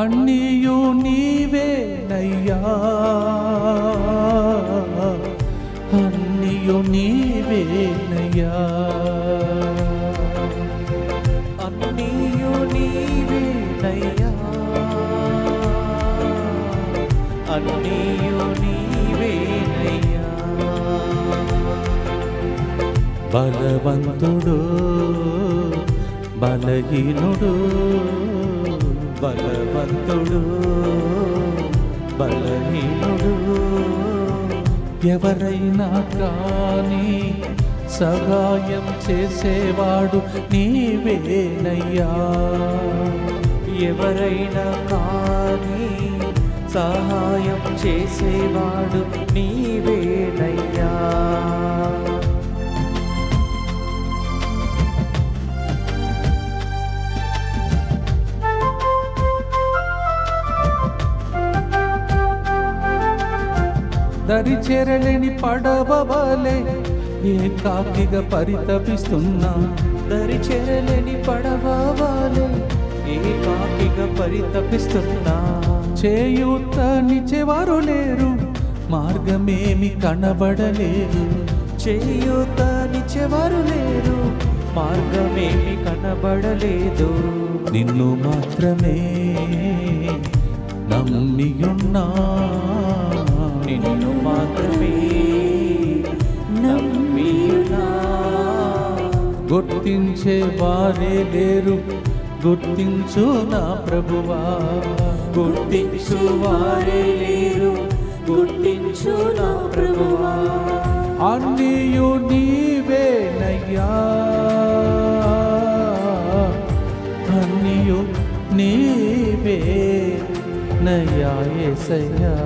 అన్నీయు నీవేనయ్యా, అన్నీయు నీవేనయ్యా, అన్నీయు నీవేనయ్యా, అన్నీయు నీవేనయ్యా. బలవంతుడు బలహీనుడు, బలవంతుడు బలహీనుడు, ఎవరైనా కానీ సహాయం చేసేవాడు నీవేనయ్యా, ఎవరైనా కానీ సహాయం చేసేవాడు నీవేనయ్యా. దరి చేరలేని పడవలే ఏకాకిగా పరితపిస్తున్నా, దరి చేరలేని పడవలే ఏకాకిగా పరితపిస్తున్నా, చేయూతనిచ్చేవారు లేరు, మార్గమేమి కనబడలేదు, చేయూతనిచ్చేవారు లేరు, మార్గమేమి కనబడలేదు. నిన్ను మాత్రమే నమ్మియున్నా, నిన్ను మాత్రమే నమ్మియున్నా, గుర్తించే వారే లేరు, గుర్తించు నా ప్రభువా, గుర్తించు వారే లేరు, గుర్తించు నా ప్రభువా. అన్నీయు నీవేనయ్యా, అన్నీయు నీవేనయ్యా యేసయ్యా.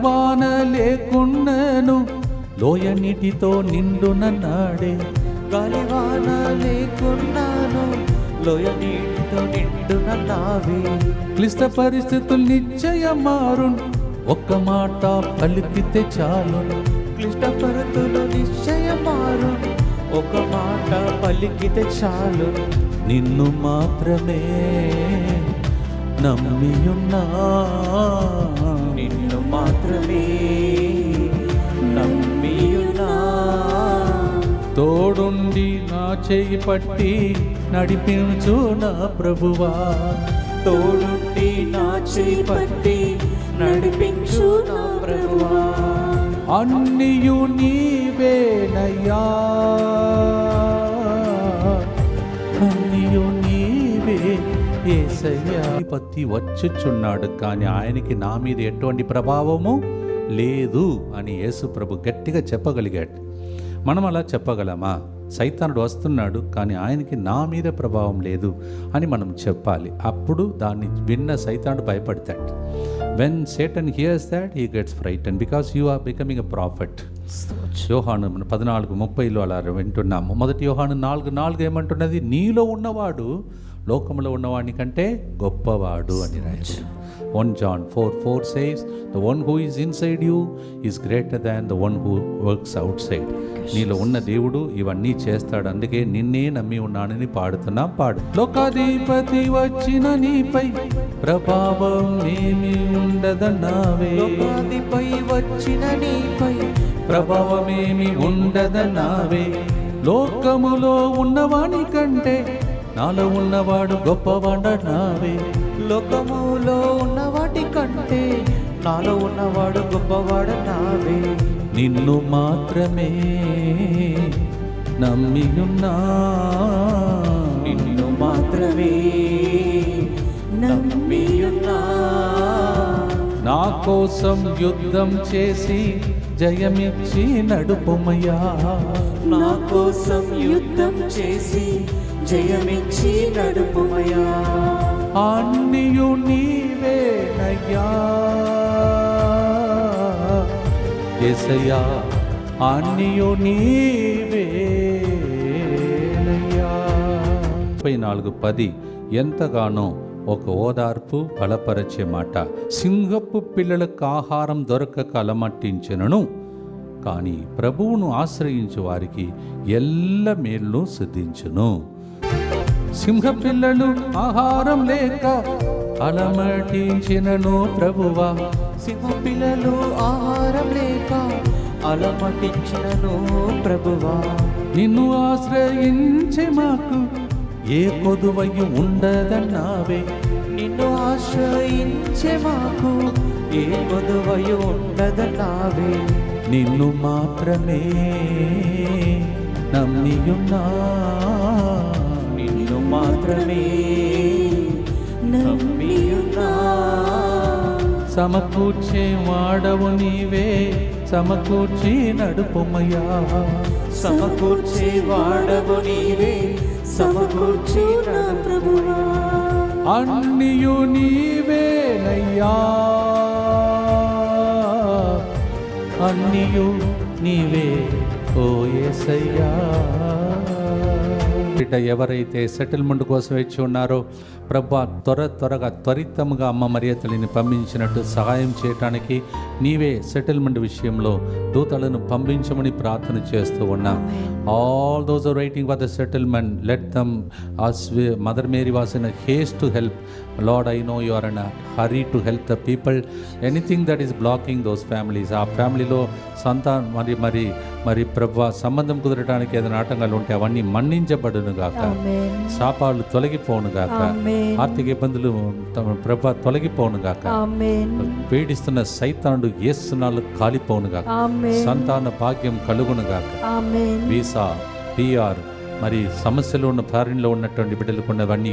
వాన లేకున్నను లోయ నీటితో నిండునన్నాడే, గాలివాన లేకున్నాను లోయ నీటితో నిండునన్నావే, క్లిష్ట పరిస్థితులు నిశ్చయం మారున్, ఒక్క మాట పలికితే చాలు, క్లిష్ట పరిస్థితులు నిశ్చయం మారు, ఒక మాట పలికితే చాలు. నిన్ను మాత్రమే నమ్మియున్నా, నిన్ను మాత్రమే నమ్మియున్నా, తోడుండి నా చేయి పట్టి నడిపించు నా ప్రభువా, తోడుండి నా చేయి పట్టి నడిపించు నా ప్రభువా. అన్నీయు నీవేనయ్యా, అన్నీయు నీవే యేసయ్యా. పత్తి వచ్చుచున్నాడు కానీ ఆయనకి నా మీద ఎటువంటి ప్రభావము లేదు అని యేసు ప్రభు గట్టిగా చెప్పగలిగాడు. మనం అలా చెప్పగలమా? సైతానుడు వస్తున్నాడు కానీ ఆయనకి నా మీద ప్రభావం లేదు అని మనం చెప్పాలి. అప్పుడు దాన్ని విన్న సైతానుడు భయపడతాడు. When Satan hears that, he gets frightened because you are becoming a prophet. యోహాను 14:30 అలా వింటున్నాము. మొదటి యోహాను 4:4 ఏమంటున్నది? నీలో ఉన్నవాడు లోకంలో ఉన్నవాడి కంటే గొప్పవాడు అని రాయచ్చు. 1 John 4:4 says, the one who is inside you is greater than the one who works outside. నీలో ఉన్న దేవుడు ఇవన్నీ చేస్తాడు, అందుకే నిన్నే నమ్మి ఉన్నానని పాడుతున్నా పాడు. లోకాధిపతి వచ్చిన నీపై ప్రభావం ఏమి ఉండదన్నావే, లోకాధిపై వచ్చిన నీపై ప్రభావమేమి ఉండదన్నావే, లోకములో ఉన్నవాని కంటే నాలో ఉన్నవాడు గొప్పవాడన్నావే, లోకములో ఉన్న వాటి కంటే నాలో ఉన్నవాడు గొప్పవాడన్నావే. నిన్ను మాత్రమే నమ్మియున్నా, నిన్ను మాత్రమే నమ్మియున్నా, నా కోసం యుద్ధం చేసి జయమిచ్చి నడుపుమయ్యా, నా కోసం యుద్ధం చేసి జయమిచ్చి నడుపుమయ్యా. అన్నీయు నీవేనయ్యా యేసయ్యా, అన్నీయు నీవేనయ్యా. 34:10 ఎంతగానో ఒక ఓదార్పు బలపరచే మాట. సింహపు పిల్లలకు ఆహారం దొరకక అలమట్టించెనను, కానీ ప్రభువును ఆశ్రయించు వారికి ఎల్ల మేలును సిద్ధించును. సింహ పిల్లలు ఆహారం లేక అలమటించినను ప్రభువా, సింహపిల్లలు ఆహారం లేక అలమటించినను ప్రభువా, నిన్ను ఆశ్రయించే మాకు ఏ కొదువయ్యి ఉండదన్నావే. నిన్ను ఆశ్రయించే మాకు ఏ కొదువయు ఉండదన్నావే. నిన్ను మాత్రమే నమ్మియున్నా, నిన్ను మాత్రమే నమ్మియున్నా. సమకూర్చే వాడవు నీవే, సమకూర్చి నడుపుమయ్యా. సమకూర్చే వాడవు నీవే, సమకూర్చి నా ప్రభువా. అన్నియు నీవేనయ్యా, అన్నియు నీవే ఓ యేసయ్యా. ఎవరైతే సెటిల్మెంట్ కోసం వచ్చి ఉన్నారో ప్రభా, త్వరితముగా అమ్మ మరియ తల్లిని పంపించినట్టు సహాయం చేయటానికి నీవే సెటిల్మెంట్ విషయంలో దూతలను పంపించమని ప్రార్థన చేస్తూ ఉన్నాం. All those are writing for the settlement, let them as mother Mary was in haste to help. Lord, I know you are in a hurry to help the people. Anything that is blocking those families, ఆ ఫ్యామిలీలో మరి ప్రభా సంబంధం కుదరడానికి ఏదైనా ఆటంకాలు ఉంటే అవన్నీ మన్నించబడును గాక, శాపాలు తొలగిపోను గాక, ఆర్థిక ఇబ్బందులు ప్రభా తొలగిపోను గాక, పీడిస్తున్న సైతానుడు యేసునాలు కాలిపోను గాక, సంతాన భాగ్యం కలుగును గాక, వీసా పిఆర్ మరి సమస్యలు ఉన్న ఫారిన్లో ఉన్నటువంటి బిడ్డలకు ఉన్నవన్నీ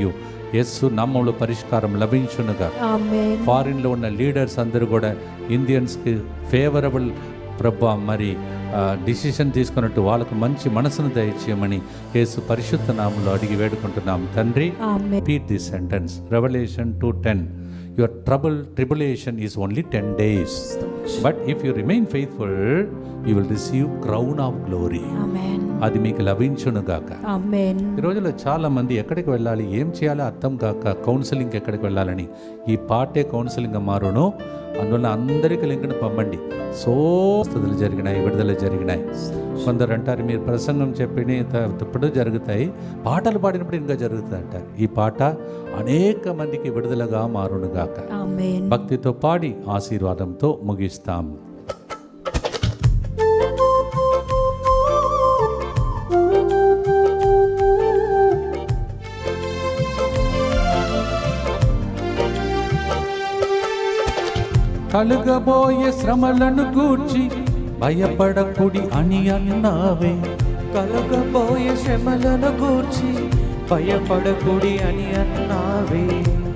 యేసు నామములో పరిష్కారం లభించునుగా. ఫారిన్లో ఉన్న లీడర్స్ అందరూ కూడా ఇండియన్స్కి ఫేవరబుల్ ప్రభా మరి డిసిషన్ తీసుకున్నట్టు వాళ్ళకు మంచి మనసును దయచేయమని యేసు పరిశుద్ధ నామములో అడిగి వేడుకుంటున్నాం తండ్రి. Repeat this sentence, revolution 2:10. Your tribulation is only 10 days. But if you remain faithful, you will receive crown of glory. అది మీకు లభించును గాక. ఈ రోజుల్లో చాలా మంది ఎక్కడికి వెళ్ళాలి, ఏం చేయాలో అర్థం కాక కౌన్సిలింగ్ ఎక్కడికి వెళ్ళాలని, ఈ పాటే కౌన్సిలింగ్ మారును. అందువల్ల అందరికీ లింక్ను పంపండి. స్థుతులు జరిగినాయి, విడుదల జరిగినాయి. కొందరు అంటారు మీరు ప్రసంగం చెప్పినప్పుడు జరుగుతాయి, పాటలు పాడినప్పుడు ఇంకా జరుగుతుంది అంటారు. ఈ పాట అనేక మందికి విడుదలగా మారునుగాక. భక్తితో పాడి ఆశీర్వాదంతో ముగిస్తాం. కలుగబోయే శ్రమలను గూర్చి భయపడకుడి అని అన్నావే. కలుగబోయే శ్రమలను గూర్చి భయపడకుడి అని అన్నావే.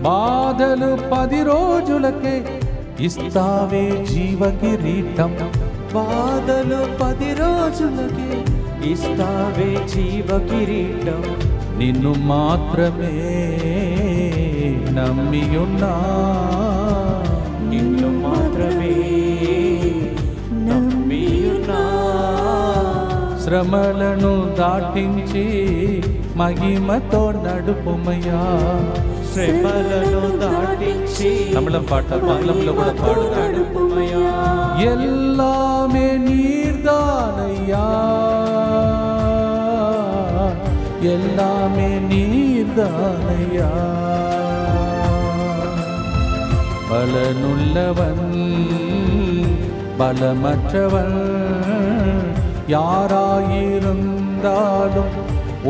బాధలు 10 రోజులకే ఇస్తావే జీవ కిరీటం. బాధలు 10 రోజులకే ఇస్తావే జీవ కిరీటం. నిన్ను మాత్రమే నమ్మియున్నా, నిన్ను మాత్రమే నమ్మియున్నా. శ్రమలను దాటించి మహిమతో నడుపుమయ్యా. శ్రమలను దాటించి తమిళం పాట ఆంగ్లంలో కూడా పాడు. నడుపుమయ్యా. எல்லாமே நீர்தானையா, எல்லாமே நீர்தானையா. பலனுள்ளவன் பலமற்றவன் யாராயிருந்தாலும்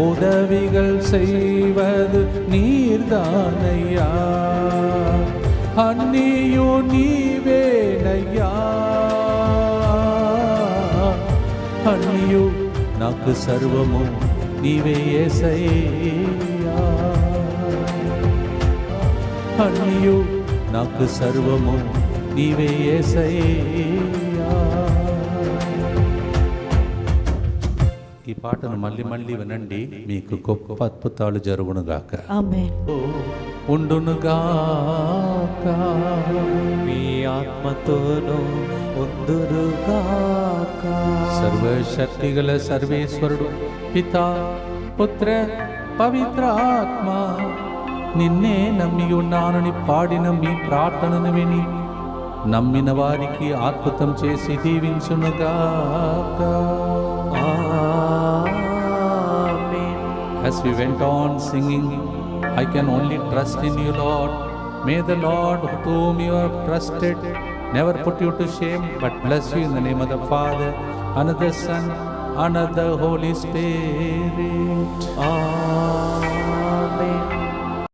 உதவிகள் செய்வது நீர்தானையா. అన్నీయు నీవేనయ్యా, అన్నీయు నాకు సర్వము నీవే యేసయ్యా. అన్నీయు నాకు సర్వము నీవే యేసయ్యా. ఈ పాటను మళ్ళీ మళ్ళీ వినండి, మీకు గొప్ప అద్భుతాలు జరుగునుగాక. ఆమేన్. ఉండునుగాక, మీ ఆత్మతోను ఉందురుగాక. సర్వశక్తిగల సర్వేశ్వరుడు పితా పుత్ర పవిత్రాత్మ నిన్నే నమ్మి ఉన్నానని పాడిన మీ ప్రార్థనను విని నమ్మిన వారికి అద్భుతం చేసి దీవించునుగాక. ఆమేన్. as we went on singing, I can only trust in you, Lord. May the Lord whom you have trusted never put you to shame, but bless you in the name of the Father, and of the Son, and of the Holy Spirit. Amen.